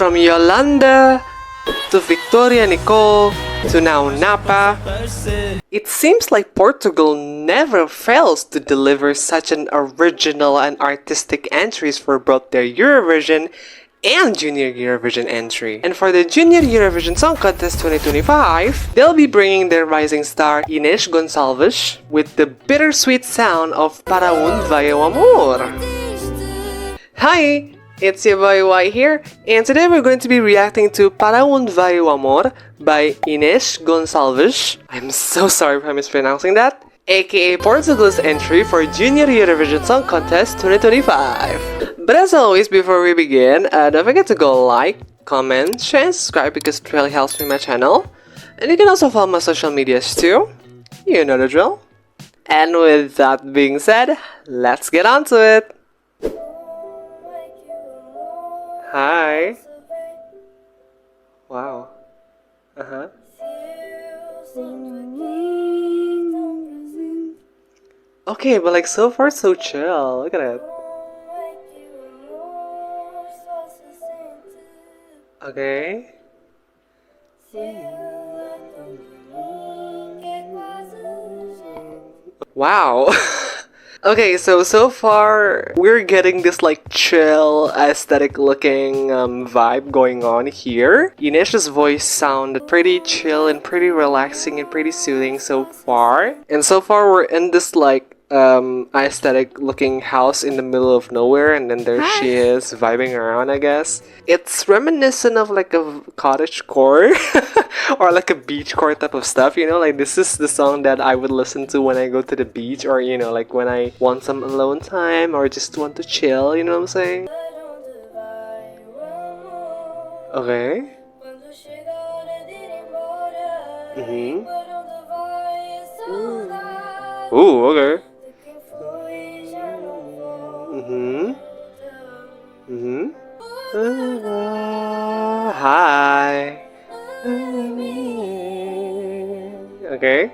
From Yolanda to Victoria Nicole to now Napa, it seems like Portugal never fails to deliver such an original and artistic entries for both their Eurovision and Junior Eurovision entry. And for the Junior Eurovision Song Contest 2025, they'll be bringing their rising star Inês Gonçalves with the bittersweet sound of Para Onde Vai, Amor. Hi! It's your boy Waiii here, and today we're going to be reacting to Para Onde Vai, Amor by Inês Gonçalves. I'm so sorry if I'm mispronouncing that. AKA Portugal's entry for Junior Eurovision Song Contest 2025. But as always, before we begin, don't forget to go like, comment, share, and subscribe because it really helps me my channel. And you can also follow my social medias too. You know the drill. And with that being said, let's get on to it. Hi. Wow. Uh-huh. Okay, but like so far so chill. Look at it. Okay. Wow. Okay, so far we're getting this like chill aesthetic looking vibe going on here. Inês's voice sounded pretty chill and pretty relaxing and pretty soothing so far. And so far we're in this like aesthetic looking house in the middle of nowhere, and then there she is vibing around, I guess. It's reminiscent of like a cottagecore or like a beachcore type of stuff, you know, like this is the song that I would listen to when I go to the beach, or you know, like when I want some alone time or just want to chill, you know what I'm saying? Okay. Ooh, okay. Hi. Okay.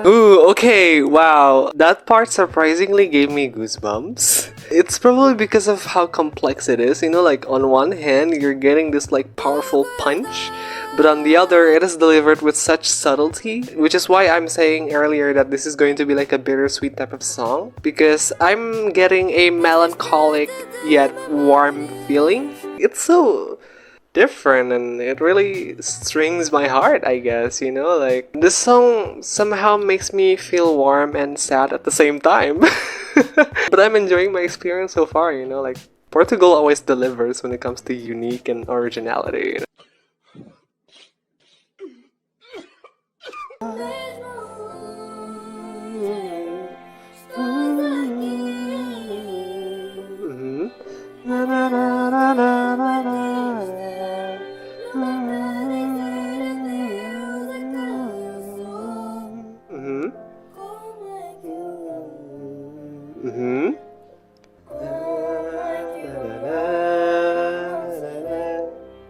Ooh, okay, wow. That part surprisingly gave me goosebumps. It's probably because of how complex it is, you know, like on one hand you're getting this like powerful punch, but on the other it is delivered with such subtlety, which is why I'm saying earlier that this is going to be like a bittersweet type of song, because I'm getting a melancholic yet warm feeling. It's so different and it really strings my heart, I guess, you know, like this song somehow makes me feel warm and sad at the same time. But I'm enjoying my experience so far, you know, like Portugal always delivers when it comes to unique and originality, you know?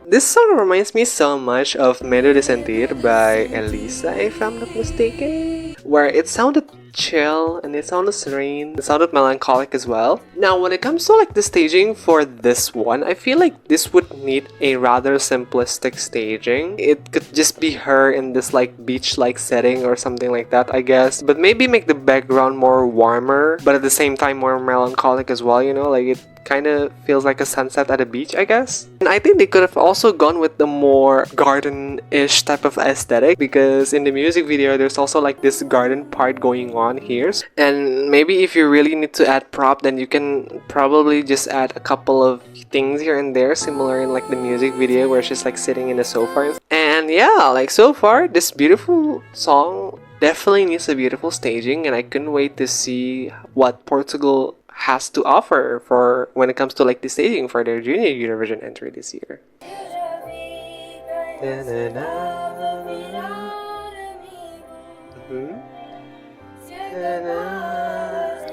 This song reminds me so much of Medo de Sentir by Elisa, if I'm not mistaken, where it sounded chill and it sounded serene, it sounded melancholic as well. Now when it comes to like the staging for this one, I feel like this would need a rather simplistic staging. It could just be her in this like beach-like setting or something like that, I guess, but maybe make the background more warmer but at the same time more melancholic as well, you know, like it kind of feels like a sunset at a beach, I guess. And I think they could have also gone with the more garden-ish type of aesthetic, because in the music video there's also like this garden part going on here. And maybe if you really need to add prop, then you can probably just add a couple of things here and there, similar in like the music video where she's like sitting in a sofa. And yeah, like so far this beautiful song definitely needs a beautiful staging, and I couldn't wait to see what Portugal has to offer for when it comes to like the staging for their Junior Eurovision entry this year.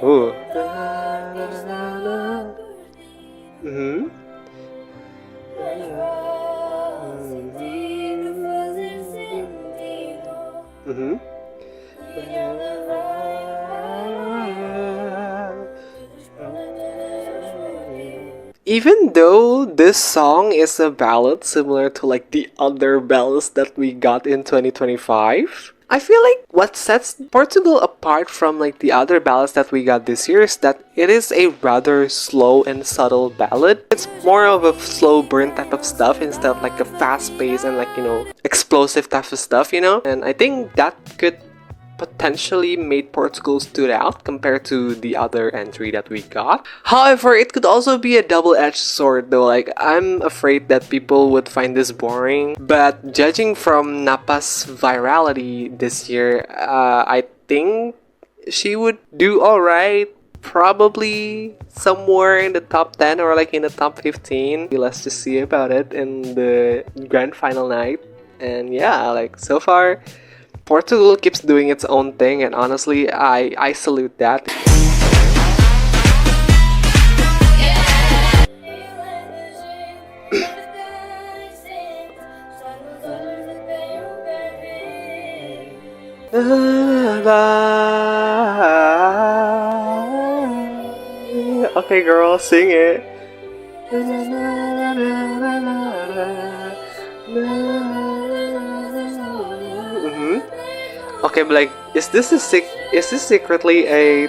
Ooh. even though this song is a ballad similar to like the other ballads that we got in 2025, I feel like what sets Portugal apart from like the other ballads that we got this year is that it is a rather slow and subtle ballad. It's more of a slow burn type of stuff instead of like a fast pace and like, you know, explosive type of stuff, you know? And I think that could potentially made Portugal stood out compared to the other entry that we got. However, it could also be a double-edged sword though. Like, I'm afraid that people would find this boring. But judging from Napa's virality this year, I think she would do alright. Probably somewhere in the top 10 or like in the top 15. Let's just see about it in the grand final night. And yeah, like so far, Portugal keeps doing its own thing, and honestly, I salute that. Okay, girl, sing it. Okay, but like, is this secretly a,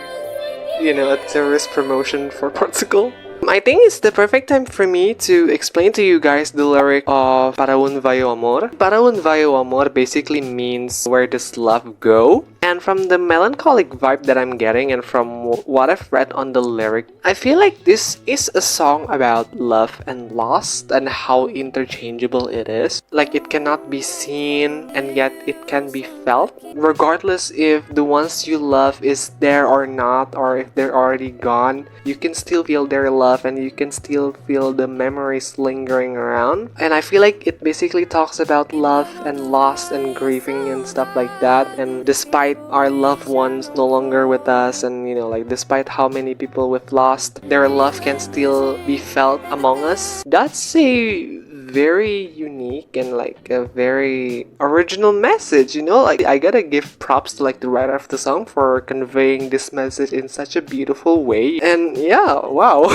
you know, a terrorist promotion for Portugal? I think it's the perfect time for me to explain to you guys the lyric of Para Onde Vai Amor. Para Onde Vai Amor basically means where does love go? And from the melancholic vibe that I'm getting and from what I've read on the lyric, I feel like this is a song about love and loss and how interchangeable it is. Like, it cannot be seen and yet it can be felt. Regardless if the ones you love is there or not, or if they're already gone, you can still feel their love and you can still feel the memories lingering around. And I feel like it basically talks about love and loss and grieving and stuff like that. And despite our loved ones no longer with us, and you know, like despite how many people we've lost, their love can still be felt among us. That's a very unique and like a very original message, you know. Like, I gotta give props to like the writer of the song for conveying this message in such a beautiful way. And yeah, wow.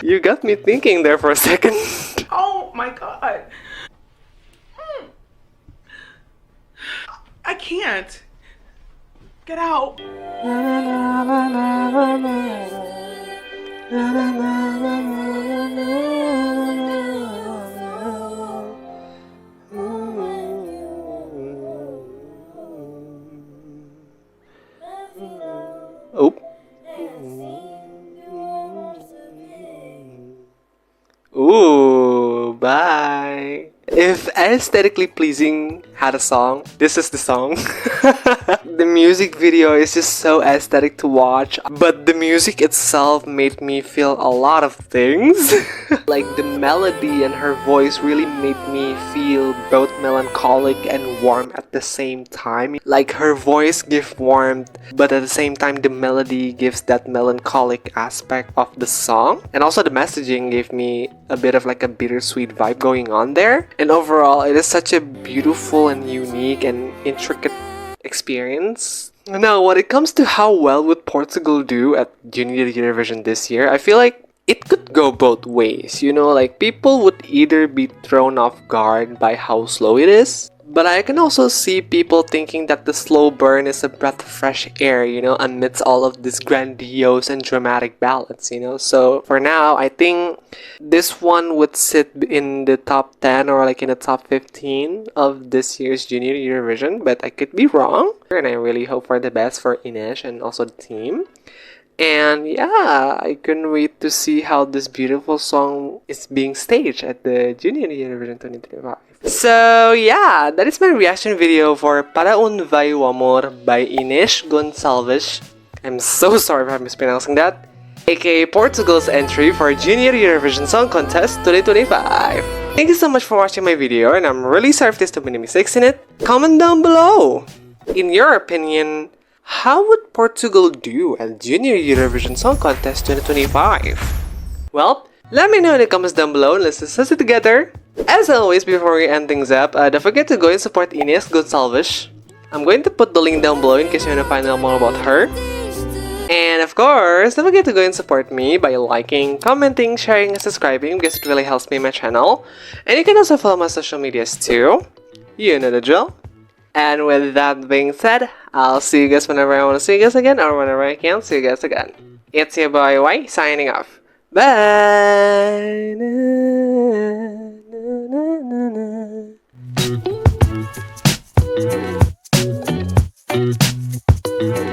You got me thinking there for a second. Oh my god. I can't. Get out. Oh. Ooh, bye. If aesthetically pleasing had a song, this is the song. The music video is just so aesthetic to watch, but the music itself made me feel a lot of things. Like, the melody and her voice really made me feel both melancholic and warm at the same time. Like, her voice gives warmth, but at the same time the melody gives that melancholic aspect of the song. And also the messaging gave me a bit of like a bittersweet vibe going on there. And overall, it is such a beautiful and unique and intricate experience. Now, when it comes to how well would Portugal do at Junior Eurovision this year, I feel like it could go both ways, you know, like people would either be thrown off guard by how slow it is, but I can also see people thinking that the slow burn is a breath of fresh air, you know, amidst all of these grandiose and dramatic ballads, you know. So for now, I think this one would sit in the top 10 or like in the top 15 of this year's Junior Eurovision, but I could be wrong. And I really hope for the best for Inês and also the team. And yeah, I couldn't wait to see how this beautiful song is being staged at the Junior Eurovision 2025. So yeah, that is my reaction video for Para Onde Vai Amor by Inês Gonçalves. I'm so sorry if I'm mispronouncing that. aka Portugal's entry for Junior Eurovision Song Contest 2025. Thank you so much for watching my video, and I'm really sorry if there's too many mistakes in it. Comment down below! In your opinion, how would Portugal do at Junior Eurovision Song Contest 2025? Well, let me know in the comments down below and let's discuss it together. As always, before we end things up, don't forget to go and support Inês Gonçalves. I'm going to put the link down below in case you want to find out more about her. And of course, don't forget to go and support me by liking, commenting, sharing, and subscribing because it really helps me in my channel. And you can also follow my social medias too. You know the drill. And with that being said, I'll see you guys whenever I want to see you guys again or whenever I can see you guys again. It's your boy Waiii signing off. Bye! Na, na, na, na.